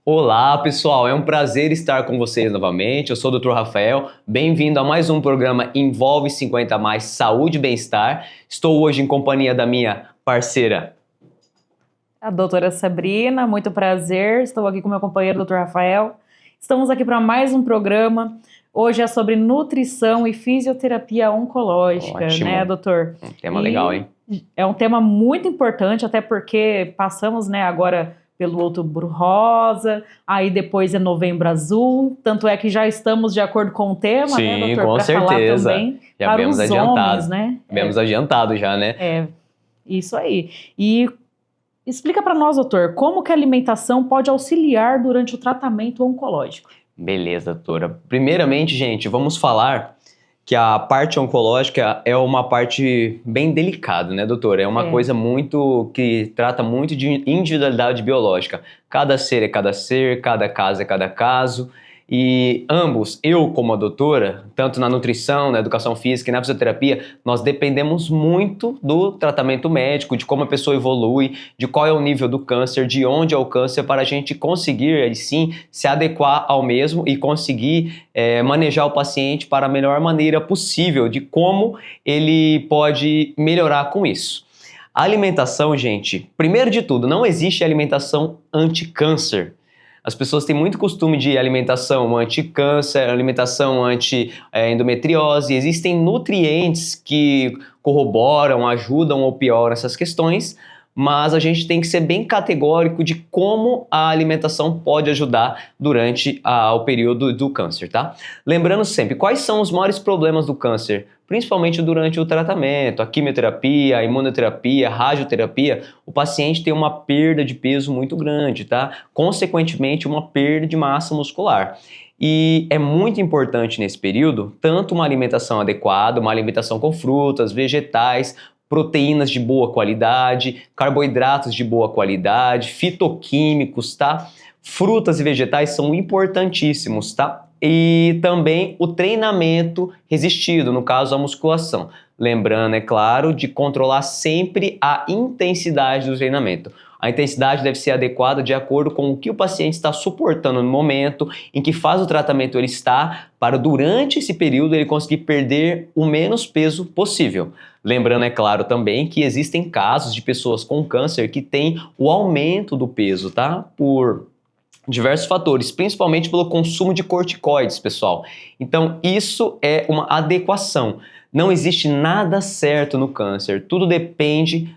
Olá, pessoal, é um prazer estar com vocês novamente. Eu sou o Dr. Rafael, bem-vindo a mais um programa Envolve 50 Mais Saúde e Bem-Estar. Estou hoje em companhia da minha parceira, a doutora Sabrina, muito prazer. Estou aqui com meu companheiro, Dr. Rafael. Estamos aqui para mais um programa. Hoje é sobre nutrição e fisioterapia oncológica, Ótimo. Né, doutor? Um tema legal, hein? É um tema muito importante, até porque passamos, né, agora pelo Outubro Rosa, aí depois é Novembro Azul, tanto é que já estamos de acordo com o tema, Sim, né, doutor? com Para falar certeza. também Já para vemos os adiantado. homens, né? Vemos adiantado já, né? Isso aí. E explica para nós, doutor, como que a alimentação pode auxiliar durante o tratamento oncológico? Beleza, doutora. Primeiramente, gente, vamos falar que a parte oncológica é uma parte bem delicada, né, doutora? É uma coisa muito que trata muito de individualidade biológica. Cada ser é cada ser, cada caso é cada caso. E ambos, eu como a doutora, tanto na nutrição, na educação física e na fisioterapia, nós dependemos muito do tratamento médico, de como a pessoa evolui, de qual é o nível do câncer, de onde é o câncer, para a gente conseguir, aí sim, se adequar ao mesmo e conseguir manejar o paciente para a melhor maneira possível de como ele pode melhorar com isso. A alimentação, gente, primeiro de tudo, não existe alimentação anti-câncer. As pessoas têm muito costume de alimentação anti-câncer, alimentação anti-endometriose. Existem nutrientes que corroboram, ajudam ou pioram essas questões, mas a gente tem que ser bem categórico de como a alimentação pode ajudar durante o período do câncer, tá? Lembrando sempre, quais são os maiores problemas do câncer? Principalmente durante o tratamento, a quimioterapia, a imunoterapia, a radioterapia, o paciente tem uma perda de peso muito grande, tá? Consequentemente, uma perda de massa muscular. E é muito importante nesse período, tanto uma alimentação adequada, uma alimentação com frutas, vegetais, proteínas de boa qualidade, carboidratos de boa qualidade, fitoquímicos, tá? Frutas e vegetais são importantíssimos, tá? E também o treinamento resistido, no caso a musculação. Lembrando, é claro, de controlar sempre a intensidade do treinamento. A intensidade deve ser adequada de acordo com o que o paciente está suportando no momento, em que fase do tratamento ele está, para durante esse período ele conseguir perder o menos peso possível. Lembrando, é claro, também que existem casos de pessoas com câncer que têm o aumento do peso, tá? Por diversos fatores, principalmente pelo consumo de corticoides, pessoal. Então, isso é uma adequação. Não existe nada certo no câncer, tudo depende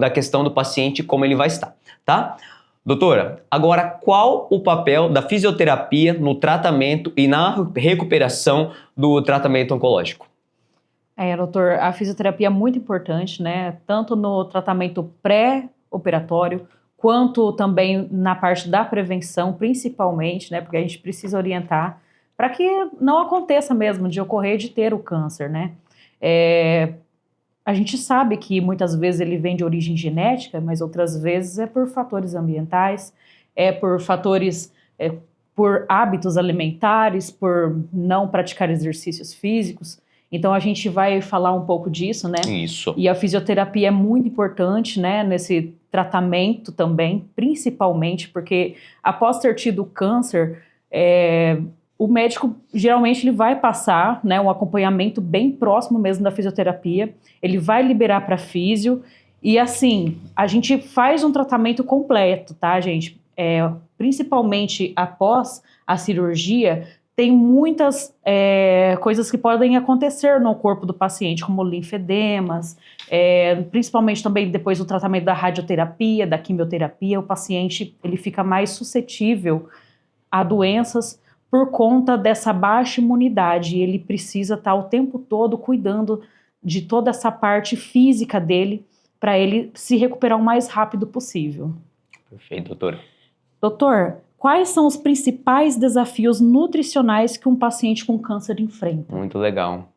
da questão do paciente e como ele vai estar, tá? Doutora, agora qual o papel da fisioterapia no tratamento e na recuperação do tratamento oncológico? Doutor, a fisioterapia é muito importante, né? Tanto no tratamento pré-operatório, quanto também na parte da prevenção, principalmente, né? Porque a gente precisa orientar para que não aconteça mesmo de ocorrer de ter o câncer, né? A gente sabe que muitas vezes ele vem de origem genética, mas outras vezes é por fatores ambientais, por fatores, por hábitos alimentares, por não praticar exercícios físicos. Então a gente vai falar um pouco disso, né? Isso. E a fisioterapia é muito importante, né, nesse tratamento também, principalmente porque após ter tido câncer, o médico geralmente ele vai passar, né, um acompanhamento bem próximo mesmo da fisioterapia, ele vai liberar para físio e assim, a gente faz um tratamento completo, tá, gente? Principalmente após a cirurgia, tem muitas coisas que podem acontecer no corpo do paciente, como linfedemas, principalmente também depois do tratamento da radioterapia, da quimioterapia, o paciente ele fica mais suscetível a doenças por conta dessa baixa imunidade. Ele precisa estar o tempo todo cuidando de toda essa parte física dele para ele se recuperar o mais rápido possível. Perfeito, doutora. Doutor, quais são os principais desafios nutricionais que um paciente com câncer enfrenta? Muito legal.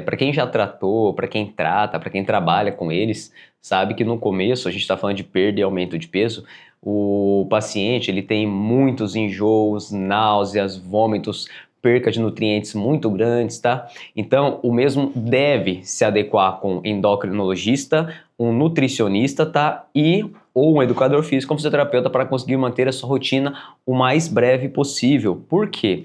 Para quem já tratou, para quem trata, para quem trabalha com eles, sabe que no começo, a gente está falando de perda e aumento de peso, o paciente ele tem muitos enjoos, náuseas, vômitos, perca de nutrientes muito grandes, tá? Então, o mesmo deve se adequar com endocrinologista, um nutricionista, tá? Ou um educador físico, um fisioterapeuta, para conseguir manter a sua rotina o mais breve possível. Por quê?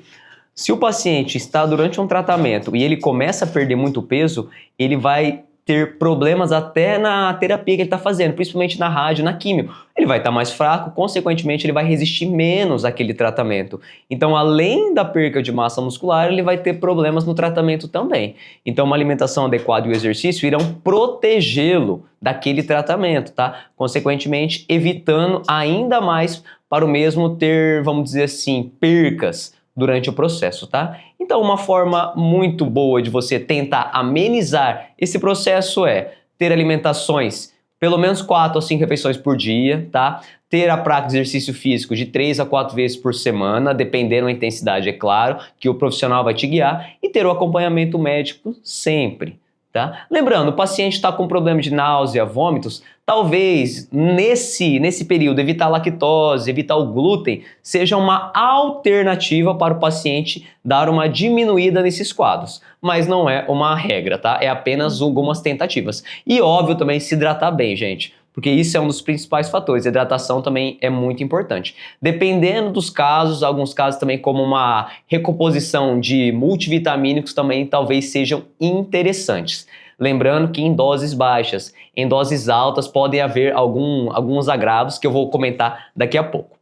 Se o paciente está durante um tratamento e ele começa a perder muito peso, ele vai ter problemas até na terapia que ele está fazendo, principalmente na rádio, na químio. Ele vai estar mais fraco, consequentemente ele vai resistir menos àquele tratamento. Então, além da perca de massa muscular, ele vai ter problemas no tratamento também. Então, uma alimentação adequada e o exercício irão protegê-lo daquele tratamento, tá? Consequentemente, evitando ainda mais para o mesmo ter, vamos dizer assim, percas durante o processo, tá? Então, uma forma muito boa de você tentar amenizar esse processo é ter alimentações, pelo menos 4 a 5 refeições por dia, tá? Ter a prática de exercício físico de 3 a 4 vezes por semana, dependendo da intensidade, é claro, que o profissional vai te guiar, e ter o acompanhamento médico sempre, tá? Lembrando, o paciente está com problema de náusea, vômitos, talvez nesse período evitar a lactose, evitar o glúten, seja uma alternativa para o paciente dar uma diminuída nesses quadros. Mas não é uma regra, tá? É apenas algumas tentativas. E óbvio também se hidratar bem, gente. Porque isso é um dos principais fatores. A hidratação também é muito importante. Dependendo dos casos, alguns casos também como uma recomposição de multivitamínicos também talvez sejam interessantes. Lembrando que em doses baixas, em doses altas podem haver alguns agravos que eu vou comentar daqui a pouco.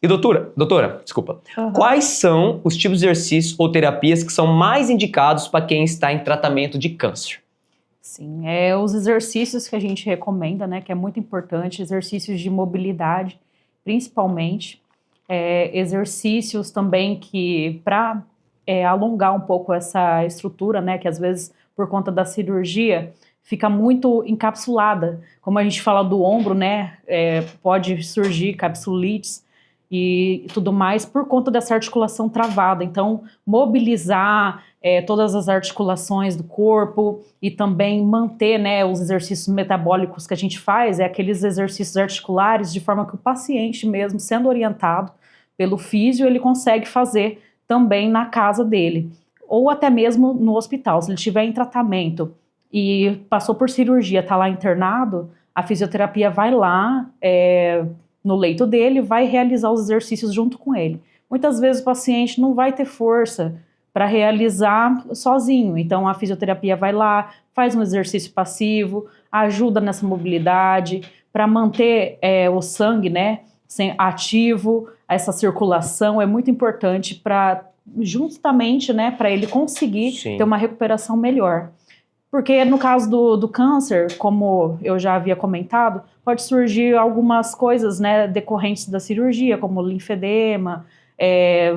E doutora, desculpa, quais são os tipos de exercícios ou terapias que são mais indicados para quem está em tratamento de câncer? Sim, os exercícios que a gente recomenda, né, que é muito importante, exercícios de mobilidade, principalmente, exercícios também que, para alongar um pouco essa estrutura, né, que às vezes, por conta da cirurgia, fica muito encapsulada. Como a gente fala do ombro, né, pode surgir capsulites e tudo mais por conta dessa articulação travada. Então, mobilizar todas as articulações do corpo e também manter, né, os exercícios metabólicos que a gente faz, aqueles exercícios articulares, de forma que o paciente mesmo, sendo orientado pelo físio, ele consegue fazer também na casa dele, ou até mesmo no hospital. Se ele estiver em tratamento e passou por cirurgia, está lá internado, a fisioterapia vai lá no leito dele, vai realizar os exercícios junto com ele. Muitas vezes o paciente não vai ter força para realizar sozinho, então a fisioterapia vai lá, faz um exercício passivo, ajuda nessa mobilidade, para manter o sangue, né, ativo, essa circulação é muito importante para justamente, né, para ele conseguir ter uma recuperação melhor. Porque no caso do câncer, como eu já havia comentado, pode surgir algumas coisas, né, decorrentes da cirurgia, como linfedema,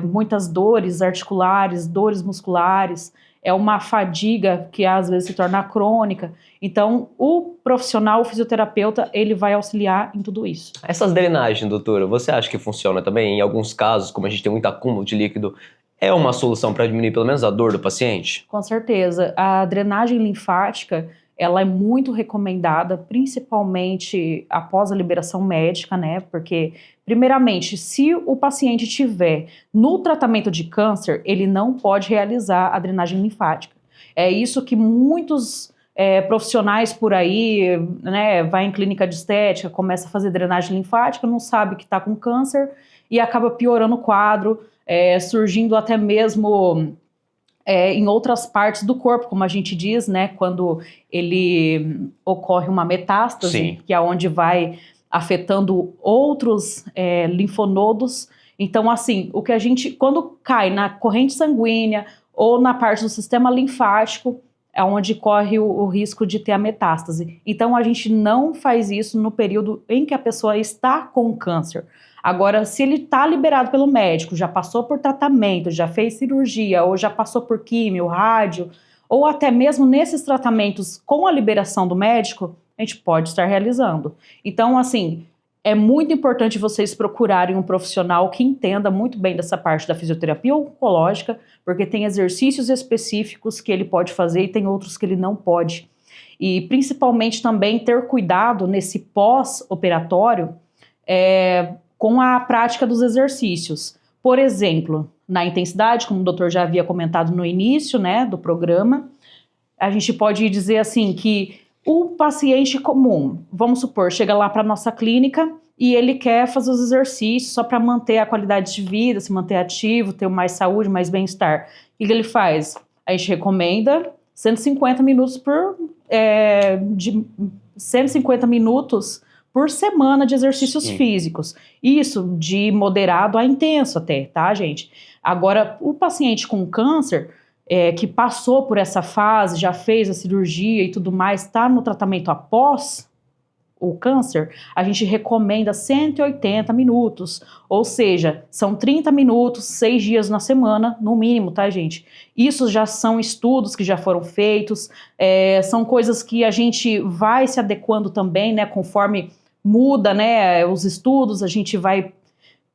muitas dores articulares, dores musculares, uma fadiga que às vezes se torna crônica. Então, o profissional, o fisioterapeuta, ele vai auxiliar em tudo isso. Essas drenagens, doutora, você acha que funciona também? Em alguns casos, como a gente tem muito acúmulo de líquido, é uma solução para diminuir pelo menos a dor do paciente? Com certeza. A drenagem linfática, ela é muito recomendada, principalmente após a liberação médica, né? Porque, primeiramente, se o paciente tiver no tratamento de câncer, ele não pode realizar a drenagem linfática. É isso que muitos profissionais por aí, né, vai em clínica de estética, começa a fazer drenagem linfática, não sabe que está com câncer e acaba piorando o quadro, surgindo até mesmo em outras partes do corpo, como a gente diz, né, quando ele ocorre uma metástase, que é onde vai afetando outros linfonodos. Então, assim, o que a gente, quando cai na corrente sanguínea ou na parte do sistema linfático, é onde corre o risco de ter a metástase. Então, a gente não faz isso no período em que a pessoa está com câncer. Agora, se ele está liberado pelo médico, já passou por tratamento, já fez cirurgia, ou já passou por químio, rádio, ou até mesmo nesses tratamentos com a liberação do médico, a gente pode estar realizando. Então, assim, é muito importante vocês procurarem um profissional que entenda muito bem dessa parte da fisioterapia oncológica, porque tem exercícios específicos que ele pode fazer e tem outros que ele não pode. E principalmente também ter cuidado nesse pós-operatório, com a prática dos exercícios. Por exemplo, na intensidade, como o doutor já havia comentado no início, né, do programa, a gente pode dizer assim que O paciente comum, vamos supor, chega lá para nossa clínica e ele quer fazer os exercícios só para manter a qualidade de vida, se manter ativo, ter mais saúde, mais bem-estar. O que ele faz? A gente recomenda 150 minutos 150 minutos por semana de exercícios físicos. Isso de moderado a intenso até, tá, gente? Agora, o paciente com câncer, que passou por essa fase, já fez a cirurgia e tudo mais, está no tratamento após o câncer, a gente recomenda 180 minutos, ou seja, são 30 minutos, 6 dias na semana, no mínimo, tá, gente? Isso já são estudos que já foram feitos, são coisas que a gente vai se adequando também, né, conforme muda, né, os estudos, a gente vai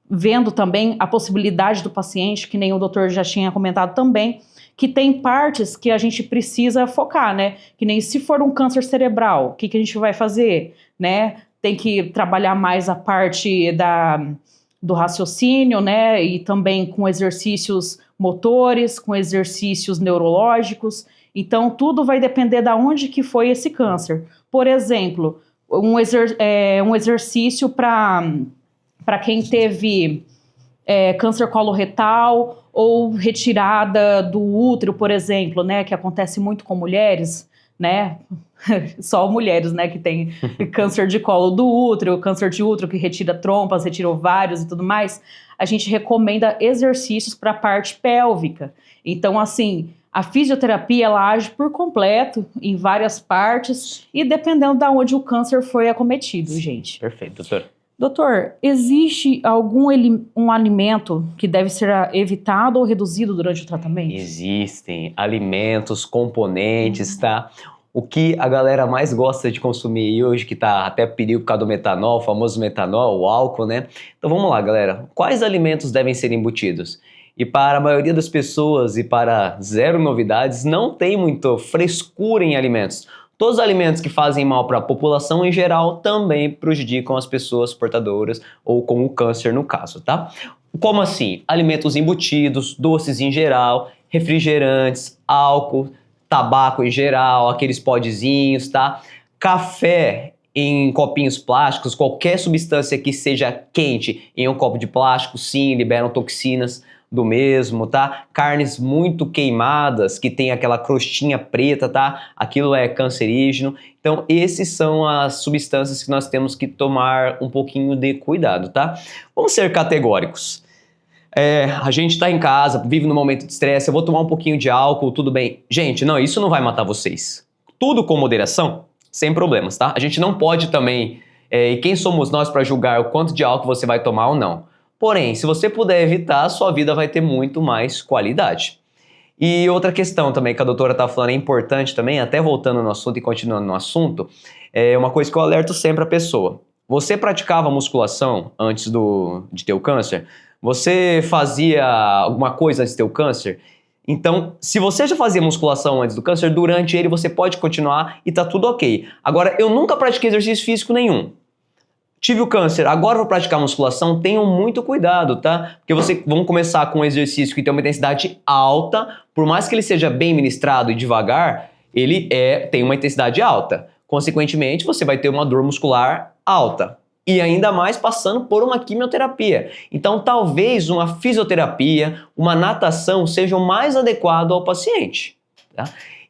vendo também a possibilidade do paciente, que nem o doutor já tinha comentado também, que tem partes que a gente precisa focar, né? Que nem se for um câncer cerebral, o que a gente vai fazer, né? Tem que trabalhar mais a parte do raciocínio, né? E também com exercícios motores, com exercícios neurológicos. Então, tudo vai depender de onde que foi esse câncer. Por exemplo, um exercício para quem teve câncer coloretal ou retirada do útero, por exemplo, né, que acontece muito com mulheres, né, só mulheres, né, que tem câncer de colo do útero, câncer de útero que retira trompas, retira ovários e tudo mais, a gente recomenda exercícios para a parte pélvica. Então, assim, a fisioterapia, ela age por completo em várias partes e dependendo de onde o câncer foi acometido, gente. Perfeito, doutor. Doutor, existe algum um alimento que deve ser evitado ou reduzido durante o tratamento? Existem alimentos, componentes, tá? O que a galera mais gosta de consumir hoje, que tá até perigo por causa do metanol, o famoso metanol, o álcool, né? Então vamos lá, galera. Quais alimentos devem ser embutidos? E para a maioria das pessoas e para zero novidades, não tem muita frescura em alimentos. Todos os alimentos que fazem mal para a população em geral também prejudicam as pessoas portadoras ou com o câncer no caso, tá? Como assim? Alimentos embutidos, doces em geral, refrigerantes, álcool, tabaco em geral, aqueles podezinhos, tá? Café em copinhos plásticos, qualquer substância que seja quente em um copo de plástico, sim, liberam toxinas do mesmo, tá? Carnes muito queimadas, que tem aquela crostinha preta, tá? Aquilo é cancerígeno. Então, esses são as substâncias que nós temos que tomar um pouquinho de cuidado, tá? Vamos ser categóricos. A gente tá em casa, vive num momento de estresse, eu vou tomar um pouquinho de álcool, tudo bem. Gente, não, isso não vai matar vocês. Tudo com moderação, sem problemas, tá? A gente não pode também... e quem somos nós para julgar o quanto de álcool você vai tomar ou não? Porém, se você puder evitar, a sua vida vai ter muito mais qualidade. E outra questão também que a doutora está falando é importante também, até voltando no assunto e continuando no assunto, é uma coisa que eu alerto sempre a pessoa. Você praticava musculação antes de ter o câncer? Você fazia alguma coisa antes de ter o câncer? Então, se você já fazia musculação antes do câncer, durante ele você pode continuar e tá tudo ok. Agora, eu nunca pratiquei exercício físico nenhum. Tive o câncer, agora vou praticar musculação, tenham muito cuidado, tá? Porque vamos começar com um exercício que tem uma intensidade alta, por mais que ele seja bem ministrado e devagar, ele tem uma intensidade alta. Consequentemente, você vai ter uma dor muscular alta. E ainda mais passando por uma quimioterapia. Então, talvez uma fisioterapia, uma natação sejam mais adequado ao paciente, tá?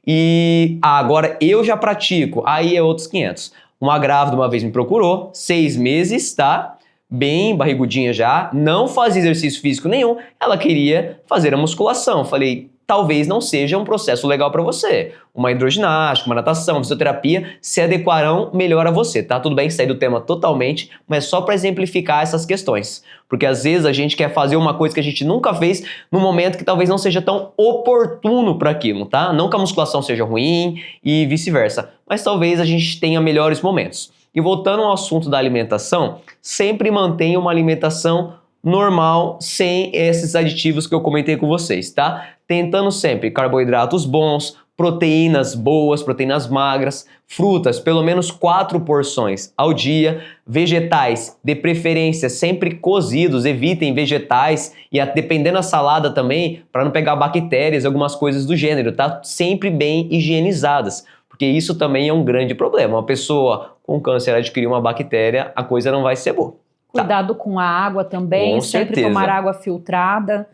E agora eu já pratico, aí é outros 500. Uma grávida uma vez me procurou, 6 meses, tá? Bem barrigudinha já, não fazia exercício físico nenhum, ela queria fazer a musculação. Falei, talvez não seja um processo legal para você. Uma hidroginástica, uma natação, uma fisioterapia se adequarão melhor a você, tá? Tudo bem, sair do tema totalmente, mas só para exemplificar essas questões. Porque às vezes a gente quer fazer uma coisa que a gente nunca fez num momento que talvez não seja tão oportuno para aquilo, tá? Não que a musculação seja ruim e vice-versa, mas talvez a gente tenha melhores momentos. E voltando ao assunto da alimentação, sempre mantenha uma alimentação normal, sem esses aditivos que eu comentei com vocês, tá? Tentando sempre carboidratos bons, proteínas boas, proteínas magras, frutas, pelo menos 4 porções ao dia, vegetais, de preferência sempre cozidos, evitem vegetais e dependendo da salada também, para não pegar bactérias, algumas coisas do gênero, tá? Sempre bem higienizadas. Porque isso também é um grande problema. Uma pessoa com câncer adquirir uma bactéria, a coisa não vai ser boa. Cuidado com a água também, Com sempre certeza. tomar água filtrada.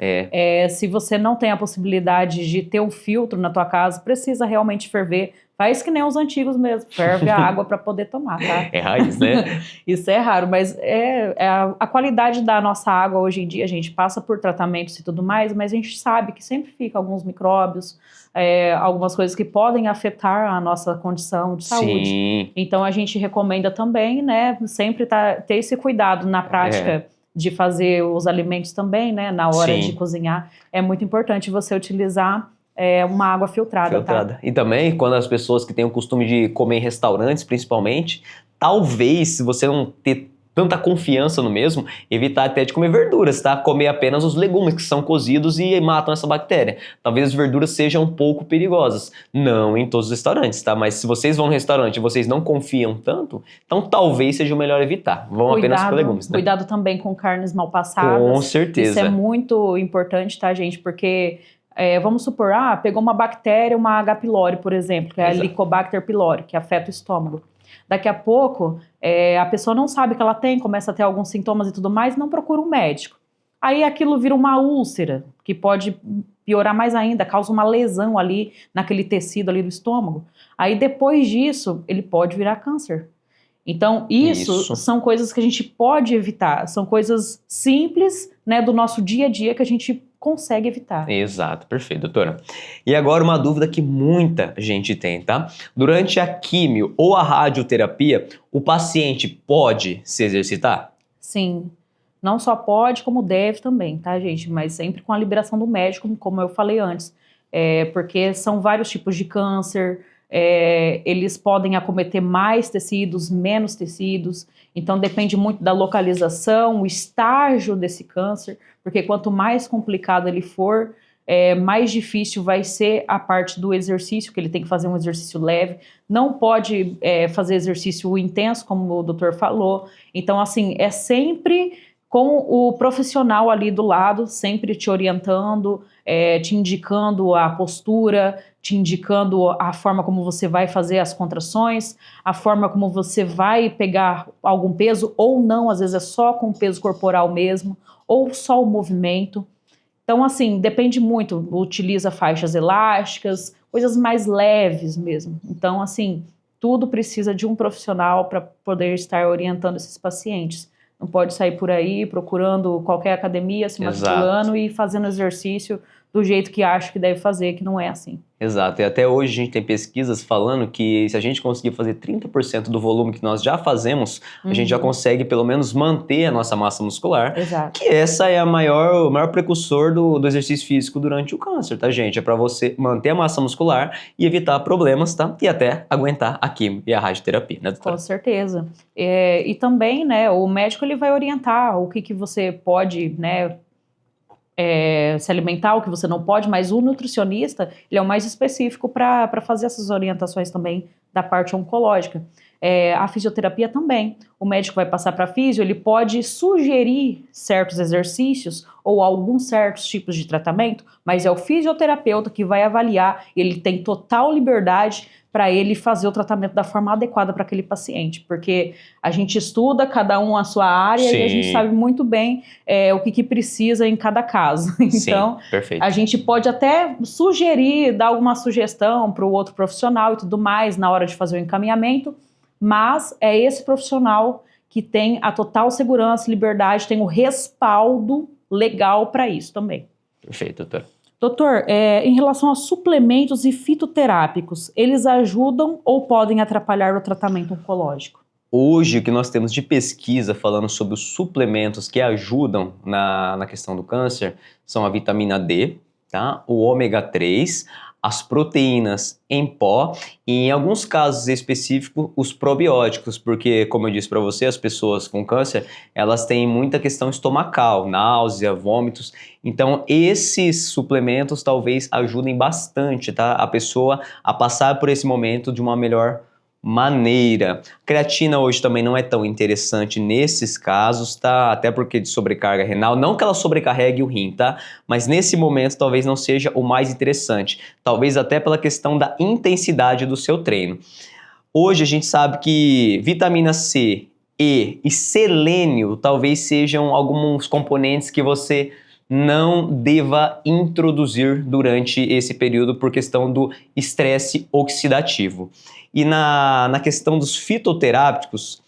Se você não tem a possibilidade de ter um filtro na tua casa, precisa realmente ferver. Faz que nem os antigos mesmo, ferve a água para poder tomar, tá? É raiz, né? Isso é raro, mas a qualidade da nossa água hoje em dia, a gente passa por tratamentos e tudo mais, mas a gente sabe que sempre fica alguns micróbios, algumas coisas que podem afetar a nossa condição de saúde. Sim. Então a gente recomenda também, né, sempre ter esse cuidado na prática de fazer os alimentos também, né, na hora de cozinhar. É muito importante você utilizar uma água filtrada, tá? E também, quando as pessoas que têm o costume de comer em restaurantes, principalmente, talvez, se você não ter tanta confiança no mesmo, evitar até de comer verduras, tá? Comer apenas os legumes que são cozidos e matam essa bactéria. Talvez as verduras sejam um pouco perigosas. Não em todos os restaurantes, tá? Mas se vocês vão no restaurante e vocês não confiam tanto, então talvez seja o melhor evitar. Vão apenas com legumes, né? Cuidado também com carnes mal passadas. Com certeza. Isso é muito importante, tá, gente? Porque... vamos supor, pegou uma bactéria, uma H. pylori, por exemplo, que é a Helicobacter pylori, que afeta o estômago. Daqui a pouco, a pessoa não sabe que ela tem, começa a ter alguns sintomas e tudo mais, não procura um médico. Aí aquilo vira uma úlcera, que pode piorar mais ainda, causa uma lesão ali naquele tecido ali do estômago. Aí depois disso, ele pode virar câncer. Então, isso são coisas que a gente pode evitar, são coisas simples, né, do nosso dia a dia que a gente consegue evitar. Exato, perfeito, doutora. E agora uma dúvida que muita gente tem, tá? Durante a químio ou a radioterapia, o paciente pode se exercitar? Sim, não só pode, como deve também, tá, gente? Mas sempre com a liberação do médico, como eu falei antes, porque são vários tipos de câncer, eles podem acometer mais tecidos, menos tecidos, então depende muito da localização, o estágio desse câncer, porque quanto mais complicado ele for, mais difícil vai ser a parte do exercício, que ele tem que fazer um exercício leve, não pode fazer exercício intenso, como o doutor falou. Então, assim, é sempre com o profissional ali do lado, sempre te orientando, te indicando a postura, te indicando a forma como você vai fazer as contrações, a forma como você vai pegar algum peso, ou não, às vezes é só com o peso corporal mesmo, ou só o movimento. Então, assim, depende muito, utiliza faixas elásticas, coisas mais leves mesmo. Então, assim, tudo precisa de um profissional para poder estar orientando esses pacientes. Não pode sair por aí procurando qualquer academia, se matriculando e fazendo exercício do jeito que acha que deve fazer, que não é assim. Exato, e até hoje a gente tem pesquisas falando que se a gente conseguir fazer 30% do volume que nós já fazemos, a gente já consegue pelo menos manter a nossa massa muscular. Exato. Que essa é o maior precursor do exercício físico durante o câncer, tá, gente? É para você manter a massa muscular e evitar problemas, tá? E até aguentar a quimio e a radioterapia, né, doutora? Com certeza. E também, né, o médico ele vai orientar o que você pode, né, se alimentar, o que você não pode, mas o nutricionista, ele é o mais específico para fazer essas orientações também da parte oncológica. A fisioterapia também. O médico vai passar para a fisio, ele pode sugerir certos exercícios ou alguns certos tipos de tratamento, mas é o fisioterapeuta que vai avaliar, ele tem total liberdade para ele fazer o tratamento da forma adequada para aquele paciente, porque a gente estuda cada um a sua área e a gente sabe muito bem o que precisa em cada caso. Então, perfeito. A gente pode até sugerir, dar alguma sugestão para o outro profissional e tudo mais na hora de fazer o encaminhamento, mas é esse profissional que tem a total segurança, liberdade, tem o respaldo legal para isso também. Perfeito, doutor. Doutor, em relação a suplementos e fitoterápicos, eles ajudam ou podem atrapalhar o tratamento oncológico? Hoje, o que nós temos de pesquisa falando sobre os suplementos que ajudam na questão do câncer são a vitamina D, tá? O ômega 3, as proteínas em pó e, em alguns casos específicos, os probióticos, porque, como eu disse para você, as pessoas com câncer, elas têm muita questão estomacal, náusea, vômitos. Então, esses suplementos talvez ajudem bastante, tá? A pessoa a passar por esse momento de uma melhor maneira. Creatina hoje também não é tão interessante nesses casos, tá? Até porque de sobrecarga renal, não que ela sobrecarregue o rim, tá? Mas nesse momento talvez não seja o mais interessante, talvez até pela questão da intensidade do seu treino. Hoje a gente sabe que vitamina C, E selênio talvez sejam alguns componentes que você não deva introduzir durante esse período por questão do estresse oxidativo. E na questão dos fitoterápicos,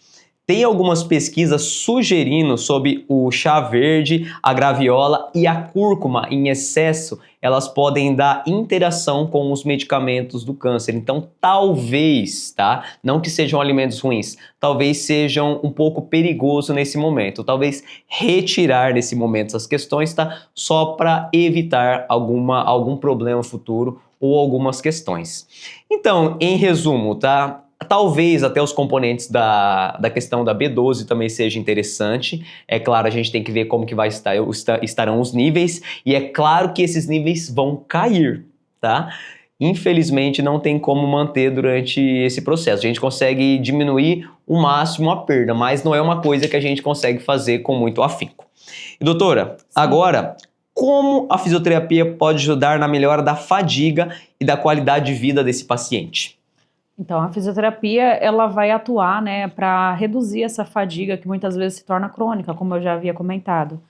tem algumas pesquisas sugerindo sobre o chá verde, a graviola e a cúrcuma em excesso, elas podem dar interação com os medicamentos do câncer. Então, talvez, tá? Não que sejam alimentos ruins, talvez sejam um pouco perigoso nesse momento. Talvez retirar nesse momento essas questões, tá? Só para evitar algum problema futuro ou algumas questões. Então, em resumo, tá? Talvez até os componentes da questão da B12 também seja interessante. É claro, a gente tem que ver como que estarão os níveis, e é claro que esses níveis vão cair, tá? Infelizmente não tem como manter durante esse processo. A gente consegue diminuir o máximo a perda, mas não é uma coisa que a gente consegue fazer com muito afinco. E doutora, agora, como a fisioterapia pode ajudar na melhora da fadiga e da qualidade de vida desse paciente? Então, a fisioterapia, ela vai atuar, né, para reduzir essa fadiga que muitas vezes se torna crônica, como eu já havia comentado.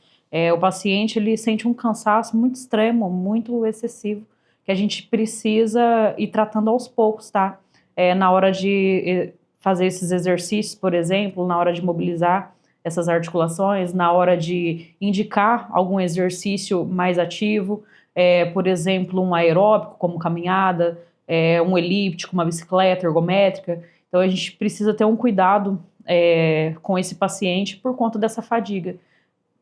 O paciente, ele sente um cansaço muito extremo, muito excessivo, que a gente precisa ir tratando aos poucos, tá? Na hora de fazer esses exercícios, por exemplo, na hora de mobilizar essas articulações, na hora de indicar algum exercício mais ativo, por exemplo, um aeróbico, como caminhada, um elíptico, uma bicicleta ergométrica. Então a gente precisa ter um cuidado com esse paciente por conta dessa fadiga.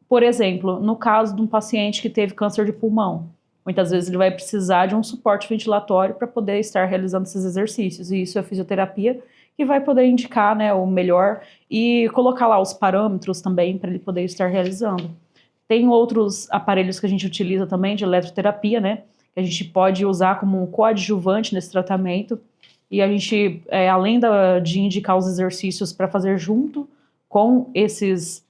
Por exemplo, no caso de um paciente que teve câncer de pulmão, muitas vezes ele vai precisar de um suporte ventilatório para poder estar realizando esses exercícios, e isso é a fisioterapia que vai poder indicar, né, o melhor e colocar lá os parâmetros também para ele poder estar realizando. Tem outros aparelhos que a gente utiliza também de eletroterapia, né, que a gente pode usar como um coadjuvante nesse tratamento, e a gente, além de indicar os exercícios para fazer junto com esses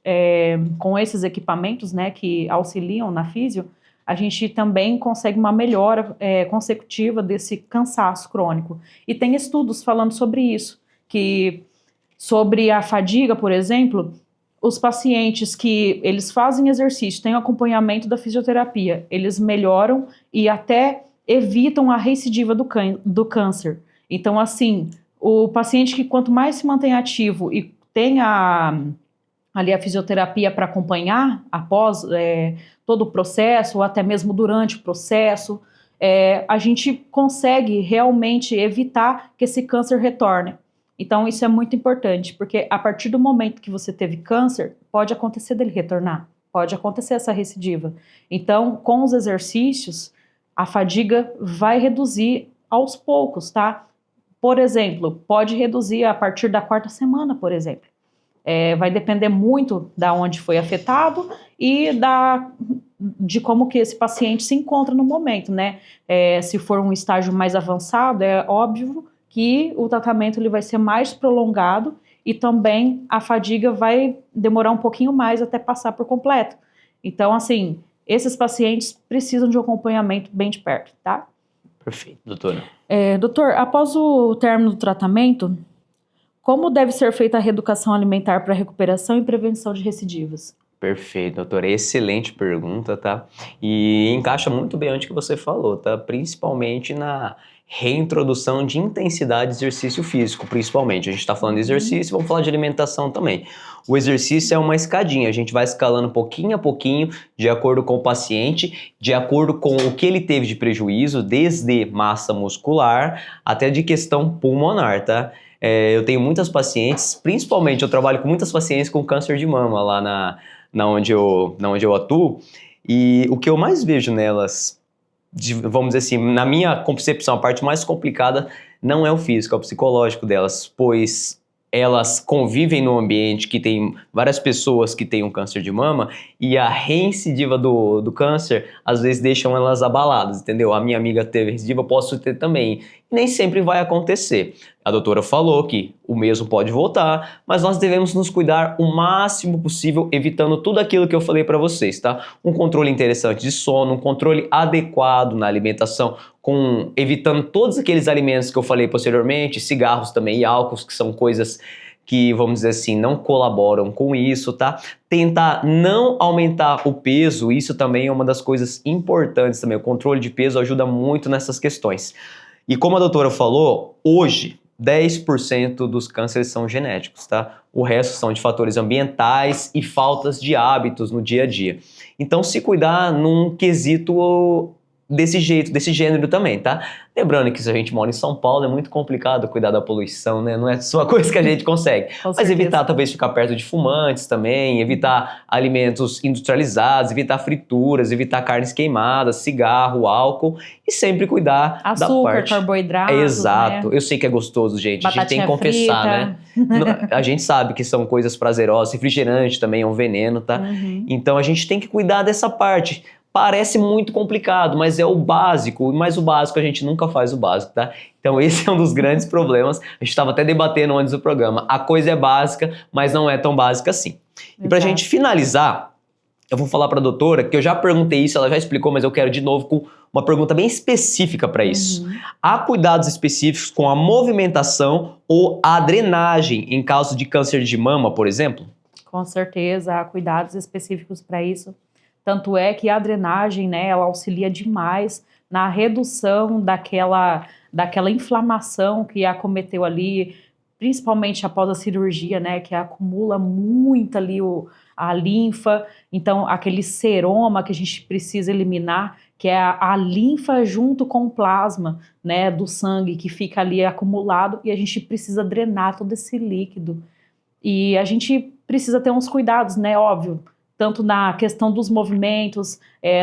equipamentos, né, que auxiliam na físio, a gente também consegue uma melhora consecutiva desse cansaço crônico. E tem estudos falando sobre isso, que sobre a fadiga, por exemplo, os pacientes que eles fazem exercício, têm acompanhamento da fisioterapia, eles melhoram e até evitam a recidiva do câncer. Então, assim, o paciente que quanto mais se mantém ativo e tem ali a fisioterapia para acompanhar após todo o processo, ou até mesmo durante o processo, a gente consegue realmente evitar que esse câncer retorne. Então, isso é muito importante, porque a partir do momento que você teve câncer, pode acontecer dele retornar, pode acontecer essa recidiva. Então, com os exercícios, a fadiga vai reduzir aos poucos, tá? Por exemplo, pode reduzir a partir da 4ª semana, por exemplo. Vai depender muito da onde foi afetado e de como que esse paciente se encontra no momento, né? Se for um estágio mais avançado, é óbvio que o tratamento ele vai ser mais prolongado e também a fadiga vai demorar um pouquinho mais até passar por completo. Então, assim, esses pacientes precisam de um acompanhamento bem de perto, tá? Perfeito, doutora. Doutor, após o término do tratamento, como deve ser feita a reeducação alimentar para recuperação e prevenção de recidivas? Perfeito, doutora. Excelente pergunta, tá? E encaixa muito bem onde que você falou, tá? Principalmente na reintrodução de intensidade de exercício físico, principalmente. A gente está falando de exercício, vamos falar de alimentação também. O exercício é uma escadinha, a gente vai escalando pouquinho a pouquinho, de acordo com o paciente, de acordo com o que ele teve de prejuízo, desde massa muscular até de questão pulmonar, tá? Eu tenho muitas pacientes, principalmente eu trabalho com muitas pacientes com câncer de mama lá na onde eu atuo, e o que eu mais vejo nelas, vamos dizer assim, na minha concepção, a parte mais complicada não é o físico, é o psicológico delas, pois elas convivem num ambiente que tem várias pessoas que têm um câncer de mama e a reincidiva do câncer às vezes deixam elas abaladas, entendeu? A minha amiga teve recidiva, eu posso ter também. e nem sempre vai acontecer. A doutora falou que o mesmo pode voltar, mas nós devemos nos cuidar o máximo possível, evitando tudo aquilo que eu falei para vocês, tá? Um controle interessante de sono, um controle adequado na alimentação, evitando todos aqueles alimentos que eu falei posteriormente, cigarros também e álcools, que são coisas que, vamos dizer assim, não colaboram com isso, tá? Tentar não aumentar o peso, isso também é uma das coisas importantes também. O controle de peso ajuda muito nessas questões. E como a doutora falou, hoje 10% dos cânceres são genéticos, tá? O resto são de fatores ambientais e faltas de hábitos no dia a dia. Então, se cuidar num quesito desse jeito, desse gênero também, tá? Lembrando que se a gente mora em São Paulo é muito complicado cuidar da poluição, né? Não é só uma coisa que a gente consegue. Mas evitar talvez ficar perto de fumantes também, evitar alimentos industrializados, evitar frituras, evitar carnes queimadas, cigarro, álcool e sempre cuidar da parte. Carboidratos, exato. Né? Eu sei que é gostoso, gente. Batatinha a gente tem que confessar, frita. né? A gente sabe que são coisas prazerosas, refrigerante também é um veneno, tá? Então a gente tem que cuidar dessa parte. Parece muito complicado, mas é o básico, mas o básico a gente nunca faz o básico, tá? Então esse é um dos grandes problemas, a gente estava até debatendo antes do programa, a coisa é básica, mas não é tão básica assim. E pra gente finalizar, eu vou falar pra doutora, que eu já perguntei isso, ela já explicou, mas eu quero de novo com uma pergunta bem específica para isso. Há cuidados específicos com a movimentação ou a drenagem em caso de câncer de mama, por exemplo? Com certeza, há cuidados específicos para isso. Tanto é que a drenagem, né, ela auxilia demais na redução daquela inflamação que acometeu ali, principalmente após a cirurgia, né, que acumula muito ali a linfa. Então, aquele seroma que a gente precisa eliminar, que é a linfa junto com o plasma, né, do sangue que fica ali acumulado, e a gente precisa drenar todo esse líquido. E a gente precisa ter uns cuidados, né, óbvio, tanto na questão dos movimentos,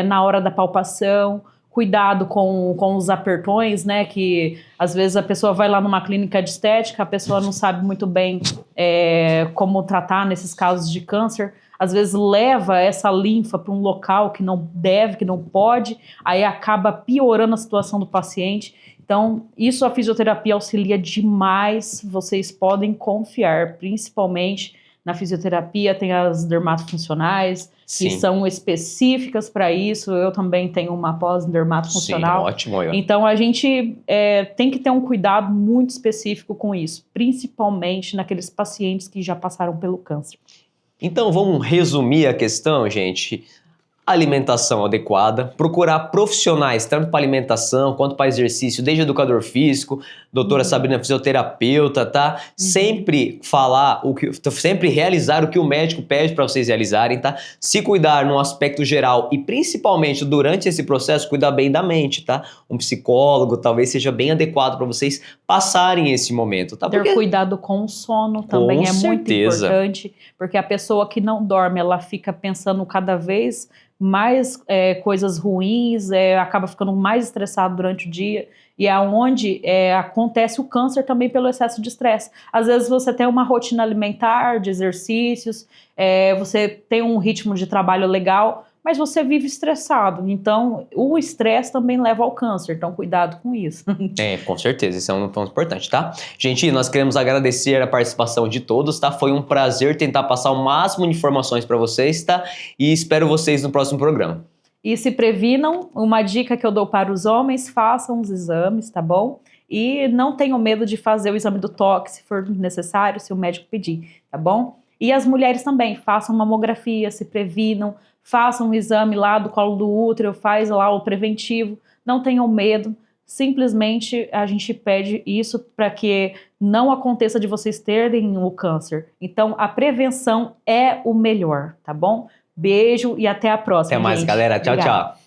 na hora da palpação, cuidado com os apertões, né, que às vezes a pessoa vai lá numa clínica de estética, a pessoa não sabe muito bem como tratar nesses casos de câncer, às vezes leva essa linfa para um local que não deve, que não pode, aí acaba piorando a situação do paciente. Então, isso a fisioterapia auxilia demais, vocês podem confiar, principalmente na fisioterapia. Tem as dermatofuncionais, que são específicas para isso. Eu também tenho uma pós em dermatofuncional. Sim, ótimo. Então, a gente tem que ter um cuidado muito específico com isso, principalmente naqueles pacientes que já passaram pelo câncer. Então, vamos resumir a questão, gente. Alimentação adequada, procurar profissionais tanto para alimentação quanto para exercício, desde educador físico, doutora Sabrina, fisioterapeuta, tá? Sempre sempre realizar o que o médico pede para vocês realizarem, tá? Se cuidar no aspecto geral e principalmente durante esse processo, cuidar bem da mente, tá? Um psicólogo talvez seja bem adequado para vocês passarem esse momento, tá? Ter cuidado com o sono também é muito importante, porque a pessoa que não dorme, ela fica pensando cada vez mais coisas ruins, acaba ficando mais estressado durante o dia, e é onde acontece o câncer também pelo excesso de estresse. Às vezes você tem uma rotina alimentar, de exercícios, você tem um ritmo de trabalho legal, mas você vive estressado. Então, o estresse também leva ao câncer. Então, cuidado com isso. Com certeza. Isso é um ponto importante, tá? Gente, nós queremos agradecer a participação de todos, tá? Foi um prazer tentar passar o máximo de informações para vocês, tá? E espero vocês no próximo programa. E se previnam, uma dica que eu dou para os homens, façam os exames, tá bom? E não tenham medo de fazer o exame do toque, se for necessário, se o médico pedir, tá bom? E as mulheres também, façam mamografia, se previnam, façam um exame lá do colo do útero, faz lá o preventivo, não tenham medo, simplesmente a gente pede isso para que não aconteça de vocês terem o câncer. Então, a prevenção é o melhor, tá bom? Beijo e até a próxima, Até mais, gente. galera. Tchau, Obrigada. tchau.